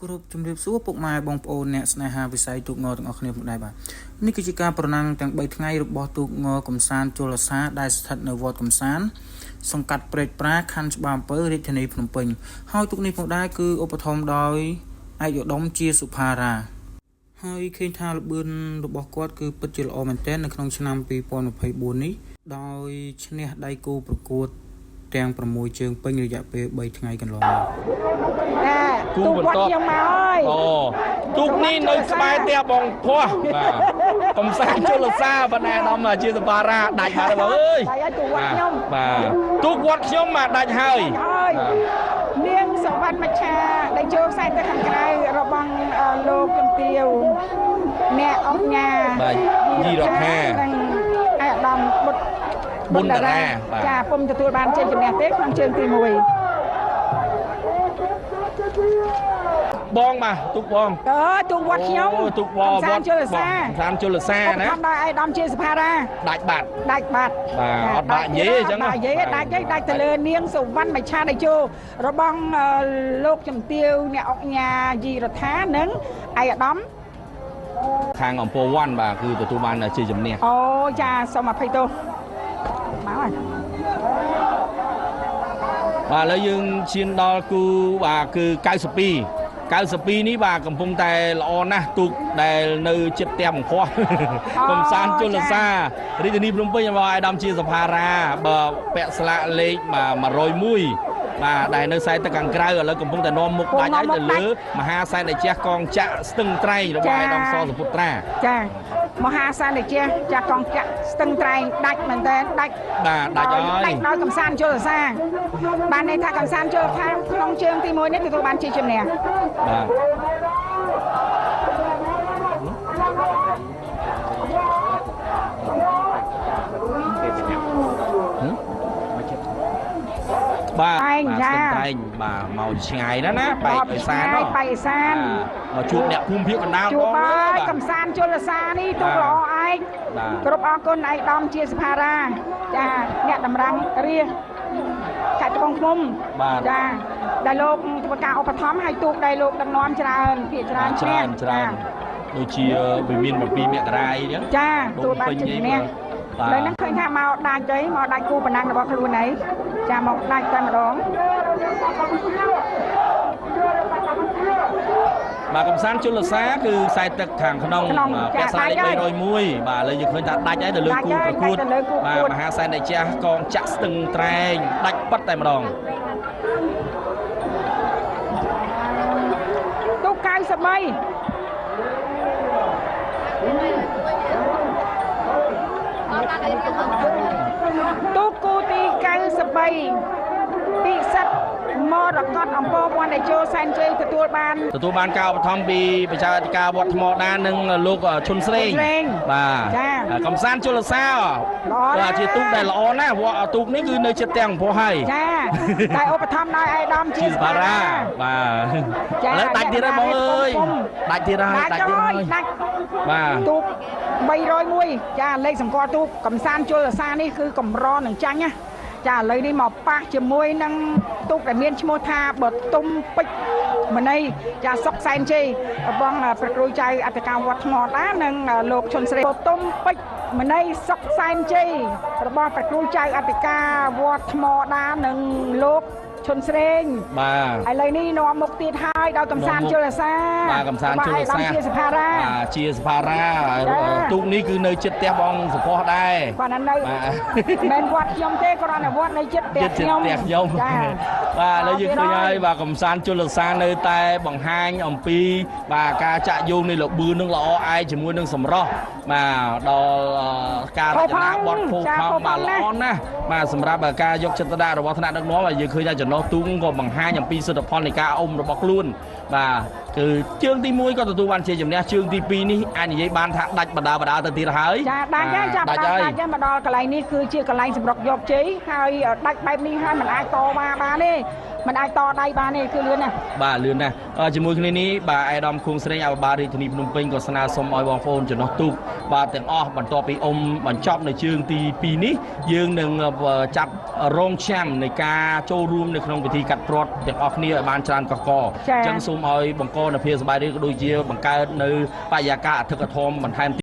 គ្រប់ជំរាបសួរពុកម៉ែបងប្អូនអ្នកស្នេហាវិស័យទូកងទាំងអស់គ្នាផងដែរបាទនេះគឺជាការប្រណាំងទាំង3ថ្ងៃរបស់ទូកងកំសាន្តជលសាដែលស្ថិតនៅវត្តកំសាន្តសង្កាត់ព្រែកប្រាខណ្ឌច្បារអំពើរាជធានីភ្នំពេញហើយទូកនេះផងដែរគឺឧបត្ថម្ភដោយឯកឧត្តមជាសុផារ៉ាហើយឃើញថាល្បឿនរបស់គាត់គឺពិតជាល្អមែនទែននៅក្នុងឆ្នាំ2024នេះដោយឈ្នះដៃគូប្រកួតទាំង6ជើងពេញរយៈពេល3ថ្ងៃកន្លងមកគូបន្តខ្ញុំមកហើយទូកនេះនៅក្បែរផ្ទះបងភ័សបាទកំសាន្តជលសាបណ្ណាដំជាសបារ៉ាដាច់ហើយបងអើយបាទទូកវត្តខ្ញុំមកដាច់ហើយនាងសវណ្ណមច្ឆាដែលចូលខ្សែទៅខាងក្រៅរបស់លោកជំទាវអ្នកអង្គញាបាទយីរដ្ឋានិងអាដាមបុត្រតារាចាពុំទទួលបានជ័យជំនះទេក្នុងជើងទី1បងបាទទូកបងទូកវត្តខ្ញុំទូកវត្តសានជលសាសានជលសាណាតាមដោយអាដាមជាសភារាដាច់បាត់បាទអត់បាក់និយាយអញ្ចឹងនិយាយដាច់ទៅលើនាងសវណ្ណមច្ឆាដែលចូលរបស់លោកជំទាវអ្នកអង្គញាយីរដ្ឋានិងអាដាមខាងអំពើវ័នបាទគឺទទួលបានជ័យជំនះអូចាសូមអភ័យទោសមកហើយបាទឥឡូវយើងឈានដល់គូបាទគឺ92នេះបាទកំពុងតែល្អណាស់ទូកដែលនៅចិត្តផ្ទះបង្គាស់កំសាន្តជលសារាជធានីភ្នំពេញរបស់អាដាមជាសភារាបើពាក់ស្លាកលេខ101បាទដែលនៅខ្សែទឹកខាងក្រៅឥឡូវកំពុងតែនាំមុខដាច់ឲ្យទៅលើមហាសែនតេជះកងចាក់ស្ទឹងត្រែងរបស់អាដាមសសុពុត្រាចាមហាសែនតេជះចាក់កងចាក់ស្ទឹងត្រែងដាច់មែនតើដាច់ហើយដាច់ដោយកំសាន្តជលសាបានន័យថាកំសាន្តជលសាក្នុងជើងទី1នេះទទួលបានជ័យជំនះបាទស្ទឹងត្រែងបាទមកឆ្ងាយណាស់ណាបែកឥសានមកជួបអ្នកភូមិភាគកណ្ដាលជួបហើយកំសាន្តជលសានេះទូល្អឯងគ្រប់អរគុណឯកឧត្តមជាសភារាចាអ្នកតម្រាំងរាជខេត្តត្បូងឃ្មុំចាដែលលោកធ្វើការឧបត្ថម្ភឲ្យទូកដែលលោកដឹកនាំច្រើនភាគច្រើនដូចជាវិមាន7មករាអីចឹងចាទូបានជិះនេះដល់ហ្នឹងឃើញថាមកដាច់ទៅមកដាច់គូប្រណាំងរបស់ខ្លួនឯងចាមកដាច់តែម្ដងបាទកំសាន្តជលសាគឺខ្សែទឹកខាងក្នុងពាក់ស្លាកលេខ301បាទឥឡូវយើងឃើញថាដាច់ហើយទៅលើគូប្រកួតបាទមហាសែនតេជះកងចាក់ស្ទឹងត្រែងដាច់ប៉ិតតែម្ដងទូក93ទូកគូទី93ពិសិដ្ឋមរកតអំពើវ័នដែលចូលសែនជ័យទទួលបានការឧបត្ថម្ភពីប្រជាអធិការវត្តថ្មដាននិងលោកឈុនស្រេងបាទកំសាន្តជលសាបាទជាទូកដែលល្អណាស់ទូកនេះគឺនៅចិត្តទាំងពោះហើយចាតែឧបត្ថម្ភដោយអាដាមជាសភារាបាទឥឡូវដាច់ទៀតហើយបងអើយដាច់ទៀតហើយដាច់បាទទូក301ចាលេខសម្គាល់ទូកកំសាន្តជលសានេះគឺកម្រនឹងចាញ់ណាចាឥឡូវនេះមកប៉ះជាមួយនឹងទូកដែលមានឈ្មោះថាបតុមពេជ្រមនីចាសុកសែនជ័យរបស់ព្រះគ្រូចៅអធិការវត្តថ្មដានិងលោកឈុនស្រេងបតុមពេជ្រមនីសុកសែនជ័យរបស់ព្រះគ្រូចៅអធិការវត្តថ្មដានិងលោកឈុនស្រេងបាទឥឡូវនេះនាំមុខទៀតហើយដល់កំសាន្តជលសាបាទកំសាន្តជលសាជាសភារាជាសភារាទូកនេះគឺនៅចិត្តផ្ទះបងសុផោះដែរបាទនៅមិនវត្តខ្ញុំទេគ្រាន់តែវត្តនៅចិត្តផ្ទះខ្ញុំបាទឥឡូវយើងឃើញហើយបាទកំសាន្តជលសានៅតែបង្ហាញអំពីបាទការចាក់យោងនៃល្បឿននឹងល្អឯជាមួយនឹងសម្រស់បាទដល់ការរចនាបទភោគផលបាទល្អណាស់បាទសម្រាប់ការយកចិត្តទុកដាក់របស់ថ្នាក់ដឹកនាំហើយយើងឃើញថាចំណុះទូកក៏បង្ហាញអំពីសិទ្ធិផលនៃការអុំរបស់ខ្លួនបាទគឺជើងទី1ក៏ទទួលបានជាជំនះជើងទី2នេះអាចនិយាយបានថាដាច់បដាទៅទៀតហើយចាដាច់ហើយចាប់ដាច់មកដល់កន្លែងនេះគឺជាកន្លែងសម្រុកយកជ័យហើយដាច់បែបនេះហើយមិនអាចតវ៉ាបានទេ មិនអាចតដៃបានទេគឺលឿនណាស់បាទលឿនណាស់ជាមួយគ្នានេះបាទអាយដាមខួងស្រេងអភិបាលរាជធានីភ្នំពេញក៏ស្នើសុំឲ្យបងប្អូនចំណុះទូកបាទទាំងអស់បន្ទាប់ពីបញ្ចប់នៅជើងទី2នេះយើងនឹងចាប់រងចាំនៃការចូលរួមនៅក្នុងពិធីកាត់ព្រ័ត្រទាំងអស់គ្នាឲ្យបានច្រើនកកអញ្ចឹងសូមឲ្យបង្កនូវភាពសប្បាយរីករាយក៏ដូចជាបង្កើតនៅបរិយាកាសអធិកអធមបន្ថែម